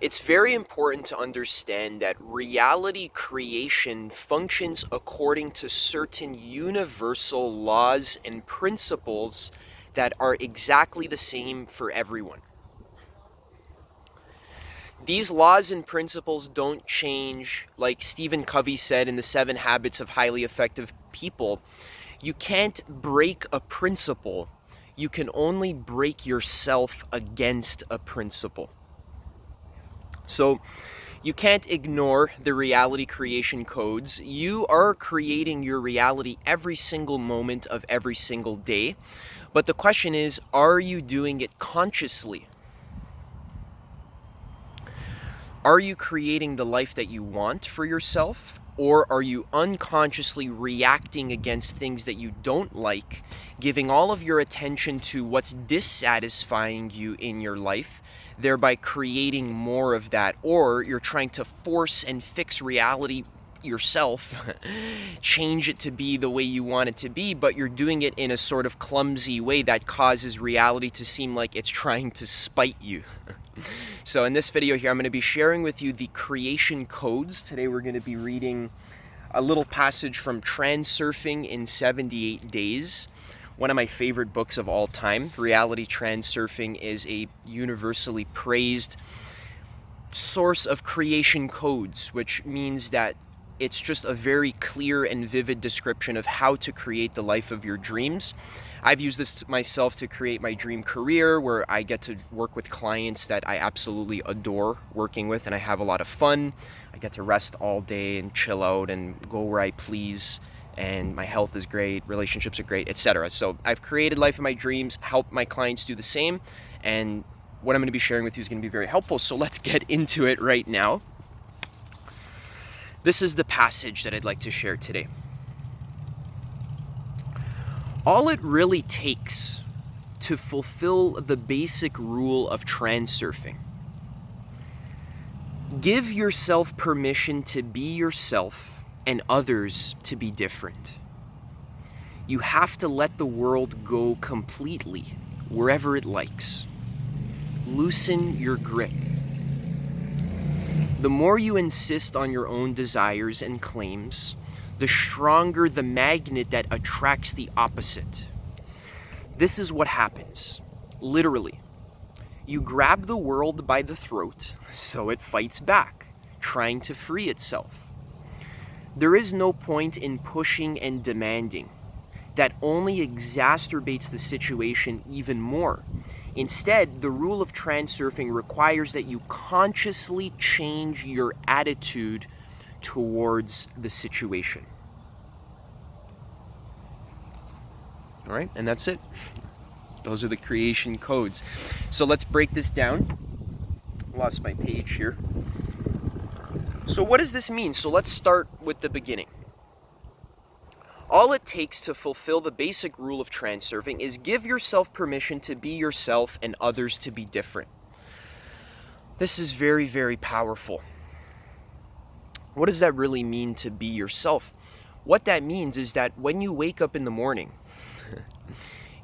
It's very important to understand that reality creation functions according to certain universal laws and principles that are exactly the same for everyone. These laws and principles don't change. Like Stephen Covey said in the 7 Habits of Highly Effective People, you can't break a principle. You can only break yourself against a principle. So you can't ignore the reality creation codes. You are creating your reality every single moment of every single day. But the question is, are you doing it consciously? Are you creating the life that you want for yourself? Or are you unconsciously reacting against things that you don't like, giving all of your attention to what's dissatisfying you in your life, thereby creating more of that? Or you're trying to force and fix reality yourself, change it to be the way you want it to be, but you're doing it in a sort of clumsy way that causes reality to seem like it's trying to spite you. So in this video here, I'm going to be sharing with you the creation codes. Today we're going to be reading a little passage from Transurfing in 78 Days, one of my favorite books of all time. Reality Transurfing is a universally praised source of creation codes, which means that it's just a very clear and vivid description of how to create the life of your dreams. I've used this myself to create my dream career, where I get to work with clients that I absolutely adore working with, and I have a lot of fun. I get to rest all day and chill out and go where I please, and my health is great, relationships are great, etc. So I've created life of my dreams, helped my clients do the same, and what I'm going to be sharing with you is going to be very helpful. So let's get into it right now. This is the passage that I'd like to share today. All it really takes to fulfill the basic rule of transurfing: give yourself permission to be yourself and others to be different. You have to let the world go completely wherever it likes. Loosen your grip. The more you insist on your own desires and claims, the stronger the magnet that attracts the opposite. This is what happens, literally. You grab the world by the throat, so it fights back, trying to free itself. There is no point in pushing and demanding. That only exacerbates the situation even more. Instead, the rule of transurfing requires that you consciously change your attitude towards the situation. All right, and that's it. Those are the creation codes. So let's break this down. Lost my page here. So what does this mean? So let's start with the beginning. All it takes to fulfill the basic rule of transurfing is give yourself permission to be yourself and others to be different. This is very, very powerful. What does that really mean, to be yourself? What that means is that when you wake up in the morning,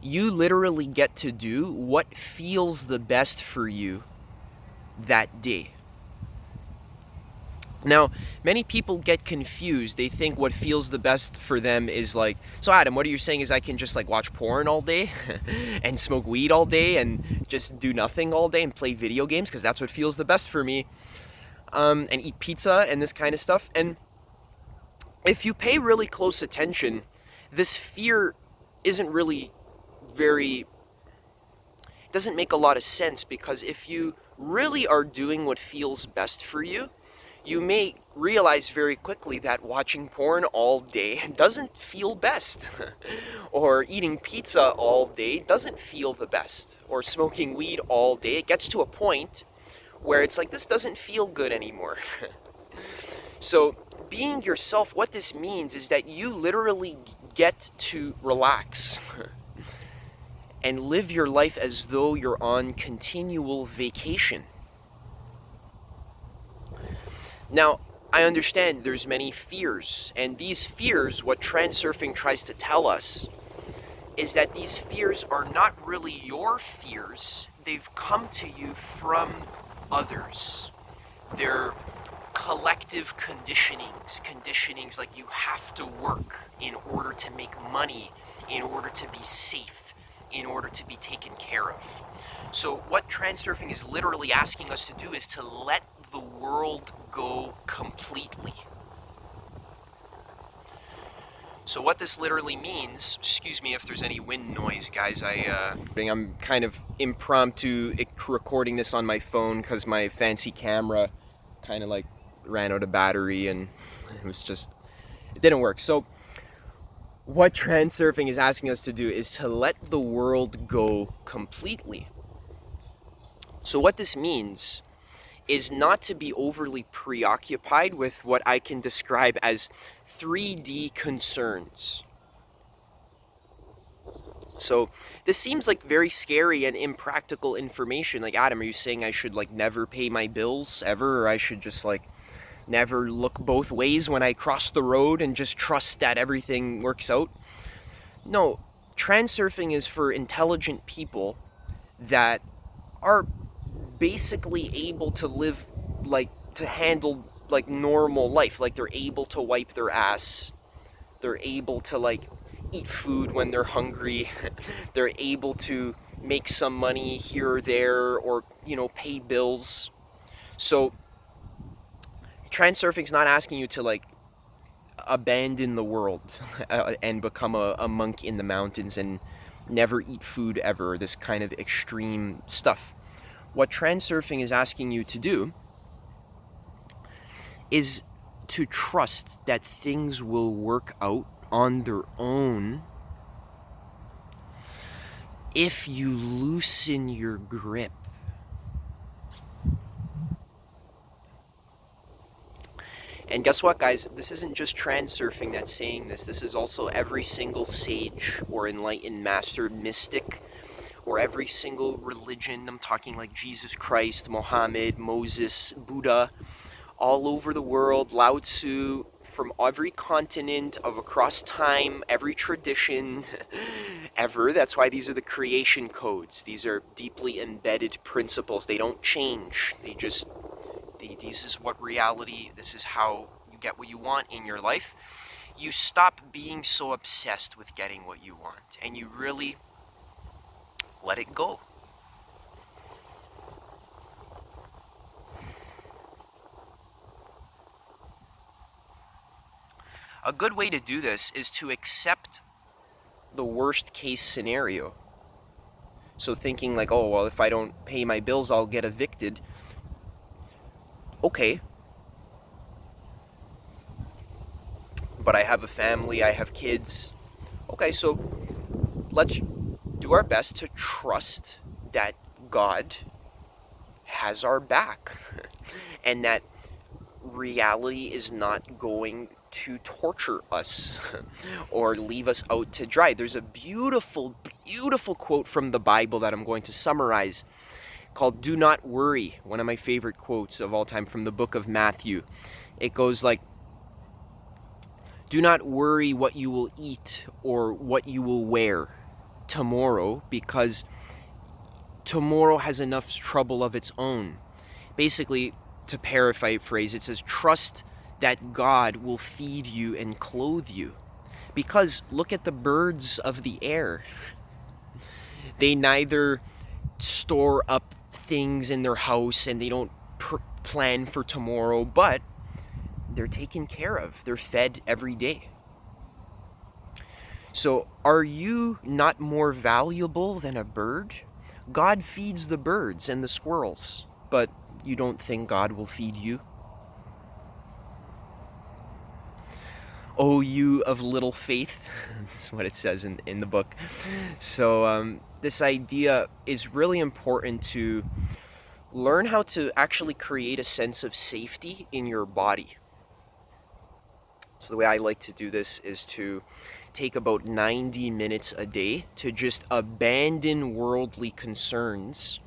you literally get to do what feels the best for you that day. Now, many people get confused. They think what feels the best for them is like, so Adam, what are you saying is I can just like watch porn all day and smoke weed all day and just do nothing all day and play video games because that's what feels the best for me, and eat pizza and this kind of stuff. And if you pay really close attention, this fear isn't really doesn't make a lot of sense, because if you really are doing what feels best for you, you may realize very quickly that watching porn all day doesn't feel best. Or eating pizza all day doesn't feel the best. Or smoking weed all day. It gets to a point where it's like, this doesn't feel good anymore. So being yourself, what this means is that you literally get to relax and live your life as though you're on continual vacation. Now, I understand there's many fears, and these fears, what transurfing tries to tell us, is that these fears are not really your fears. They've come to you from others. They're collective conditionings like you have to work in order to make money, in order to be safe, in order to be taken care of. So what transurfing is literally asking us to do is to let the world go completely. So what this literally means, excuse me if there's any wind noise, guys, I'm kind of impromptu recording this on my phone because my fancy camera kind of like ran out of battery and it didn't work. So what transurfing is asking us to do is to let the world go completely. So what this means is not to be overly preoccupied with what I can describe as 3D concerns. So this seems like very scary and impractical information. Like, Adam, are you saying I should like never pay my bills ever, or I should just like never look both ways when I cross the road and just trust that everything works out? No, transurfing is for intelligent people that are basically able to live like to handle like normal life. Like they're able to wipe their ass, they're able to like eat food when they're hungry, they're able to make some money here or there, or pay bills. So transurfing's not asking you to like abandon the world and become a monk in the mountains and never eat food ever, this kind of extreme stuff. What transurfing is asking you to do is to trust that things will work out on their own if you loosen your grip. And guess what, guys? This isn't just transurfing that's saying this. This is also every single sage or enlightened master mystic, or every single religion. I'm talking like Jesus Christ, Mohammed, Moses, Buddha, all over the world, Lao Tzu, from every continent of across time, every tradition ever. That's why these are the creation codes. These are deeply embedded principles. They don't change. This is what reality, this is how you get what you want in your life. You stop being so obsessed with getting what you want, and you really let it go. A good way to do this is to accept the worst case scenario. So thinking like, oh, well, if I don't pay my bills, I'll get evicted. Okay. But I have a family, I have kids. Okay, so let's do our best to trust that God has our back and that reality is not going to torture us or leave us out to dry. There's a beautiful, beautiful quote from the Bible that I'm going to summarize called "Do not worry," one of my favorite quotes of all time from the book of Matthew. It goes like, "Do not worry what you will eat or what you will wear tomorrow, because tomorrow has enough trouble of its own." Basically, to paraphrase, it says, trust that God will feed you and clothe you. Because look at the birds of the air. They neither store up things in their house and they don't plan for tomorrow, but they're taken care of. They're fed every day. So are you not more valuable than a bird? God feeds the birds and the squirrels, but you don't think God will feed you? Oh, you of little faith. That's what it says in the book. So this idea is really important to learn how to actually create a sense of safety in your body. So the way I like to do this is to take about 90 minutes a day to just abandon worldly concerns.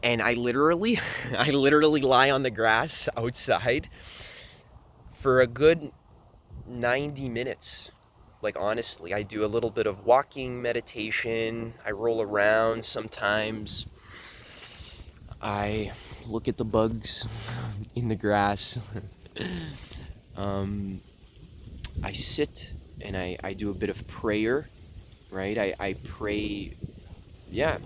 And I literally lie on the grass outside for a good 90 minutes. Like, honestly, I do a little bit of walking meditation. I roll around sometimes. I look at the bugs, in the grass. I sit and I do a bit of prayer, right? I pray, yeah.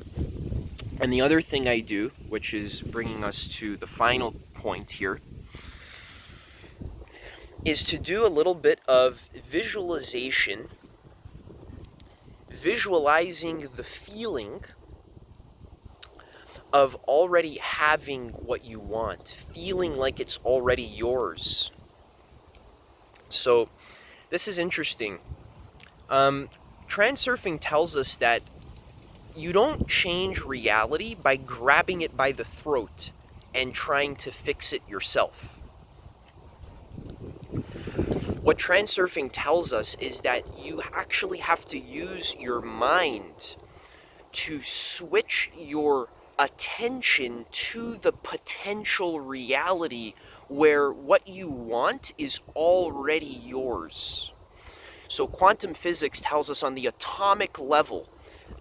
And the other thing I do, which is bringing us to the final point here, is to do a little bit of visualization, visualizing the feeling of already having what you want, feeling like it's already yours. So this is interesting. Transurfing tells us that you don't change reality by grabbing it by the throat and trying to fix it yourself. What transurfing tells us is that you actually have to use your mind to switch your attention to the potential reality where what you want is already yours. So quantum physics tells us on the atomic level,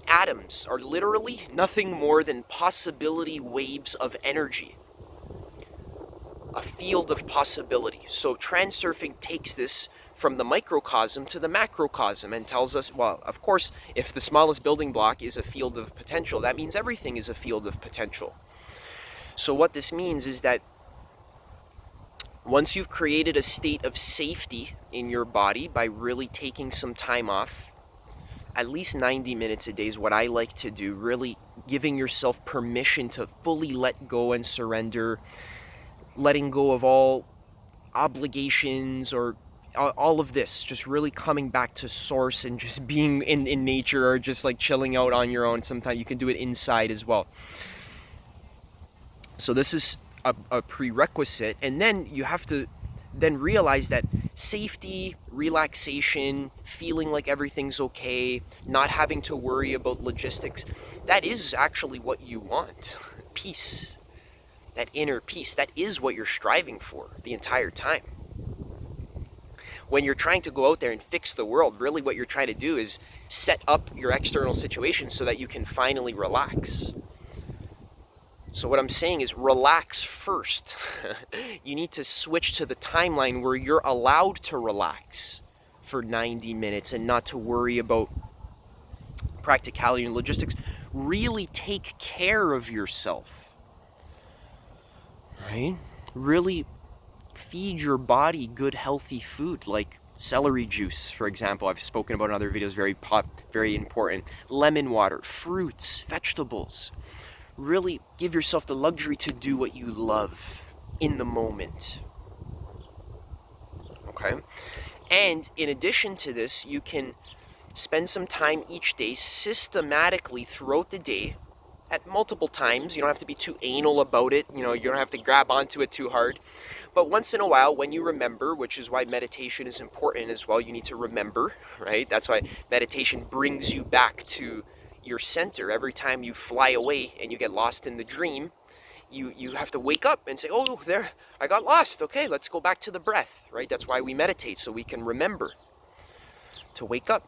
atoms are literally nothing more than possibility waves of energy. A field of possibility. So transurfing takes this from the microcosm to the macrocosm and tells us, well, of course, if the smallest building block is a field of potential, that means everything is a field of potential. So what this means is that once you've created a state of safety in your body by really taking some time off, at least 90 minutes a day is what I like to do, really giving yourself permission to fully let go and surrender, letting go of all obligations or all of this, just really coming back to source and just being in nature, or just like chilling out on your own. Sometimes you can do it inside as well. So this is a prerequisite, and then you have to then realize that safety, relaxation, feeling like everything's okay, not having to worry about logistics, that is actually what you want. Peace, that inner peace, that is what you're striving for the entire time. When you're trying to go out there and fix the world, really what you're trying to do is set up your external situation so that you can finally relax. So what I'm saying is relax first. You need to switch to the timeline where you're allowed to relax for 90 minutes and not to worry about practicality and logistics. Really take care of yourself, right? Really feed your body good, healthy food like celery juice, for example. I've spoken about in other videos, very important. Lemon water, fruits, vegetables. Really give yourself the luxury to do what you love in the moment. Okay? And in addition to this, you can spend some time each day systematically throughout the day at multiple times. You don't have to be too anal about it. You don't have to grab onto it too hard. But once in a while, when you remember, which is why meditation is important as well, you need to remember, right? That's why meditation brings you back to your center. Every time you fly away and you get lost in the dream, you have to wake up and say, oh, there, I got lost. Okay, let's go back to the breath, right? That's why we meditate, so we can remember to wake up.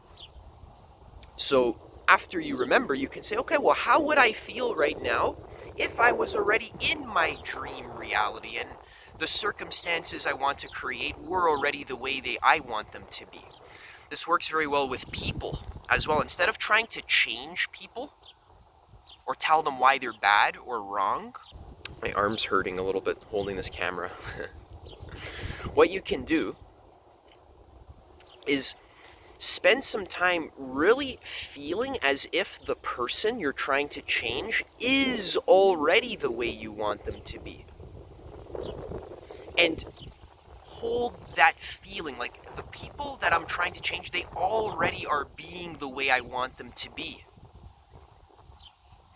So after you remember, you can say, okay, well, how would I feel right now if I was already in my dream reality and the circumstances I want to create were already the way I want them to be? This works very well with people as well. Instead of trying to change people or tell them why they're bad or wrong, my arm's hurting a little bit holding this camera. What you can do is spend some time really feeling as if the person you're trying to change is already the way you want them to be. And hold that feeling, like the people that I'm trying to change, they already are being the way I want them to be.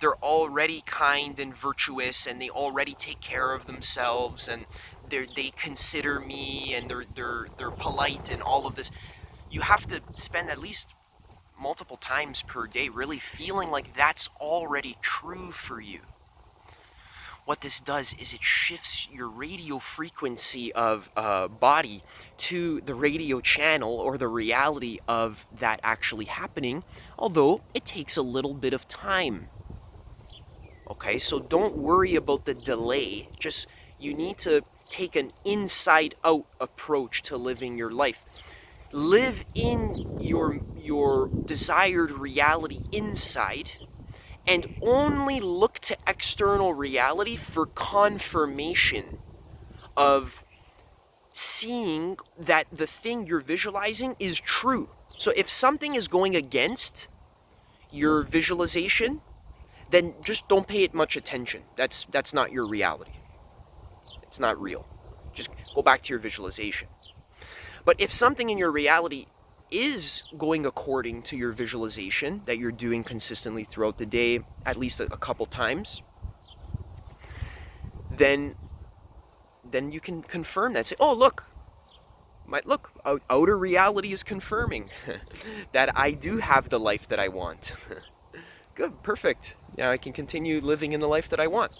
They're already kind and virtuous, and they already take care of themselves, and they consider me, and they're polite and all of this. You have to spend at least multiple times per day really feeling like that's already true for you. What this does is it shifts your radio frequency of body to the radio channel or the reality of that actually happening, although it takes a little bit of time. Okay, so don't worry about the delay. Just, you need to take an inside-out approach to living your life. Live in your desired reality inside, and only look to external reality for confirmation of seeing that the thing you're visualizing is true. So if something is going against your visualization, then just don't pay it much attention. That's not your reality. It's not real. Just go back to your visualization. But if something in your reality is going according to your visualization that you're doing consistently throughout the day, at least a couple times, then you can confirm that. Say, oh, look, outer reality is confirming that I do have the life that I want. Good, perfect. Now I can continue living in the life that I want.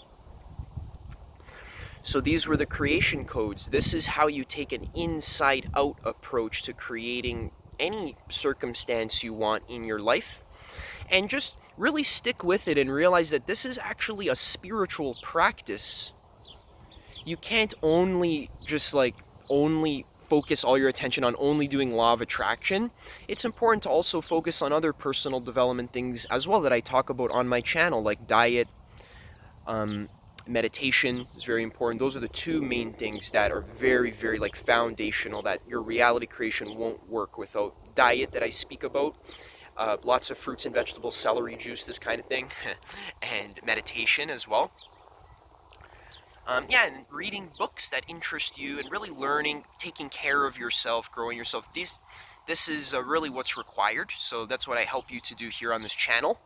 So these were the creation codes. This is how you take an inside-out approach to creating any circumstance you want in your life. And just really stick with it and realize that this is actually a spiritual practice. You can't only just only focus all your attention on only doing law of attraction. It's important to also focus on other personal development things as well that I talk about on my channel, like diet, meditation is very important. Those are the two main things that are very, very foundational, that your reality creation won't work without. Diet that I speak about, lots of fruits and vegetables, celery juice, this kind of thing, and meditation as well. Yeah, and reading books that interest you and really learning, taking care of yourself, growing yourself. This is really what's required. So that's what I help you to do here on this channel.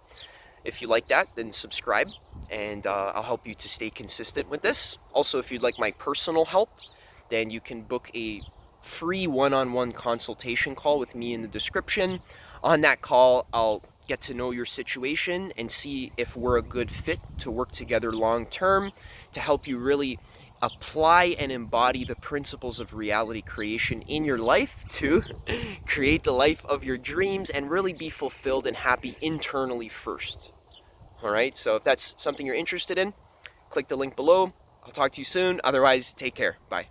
If you like that, then subscribe, and I'll help you to stay consistent with this. Also, if you'd like my personal help, then you can book a free one-on-one consultation call with me in the description. On that call, I'll get to know your situation and see if we're a good fit to work together long term to help you really apply and embody the principles of reality creation in your life to create the life of your dreams and really be fulfilled and happy internally first. All right, so if that's something you're interested in, click the link below. I'll talk to you soon. Otherwise, take care. Bye.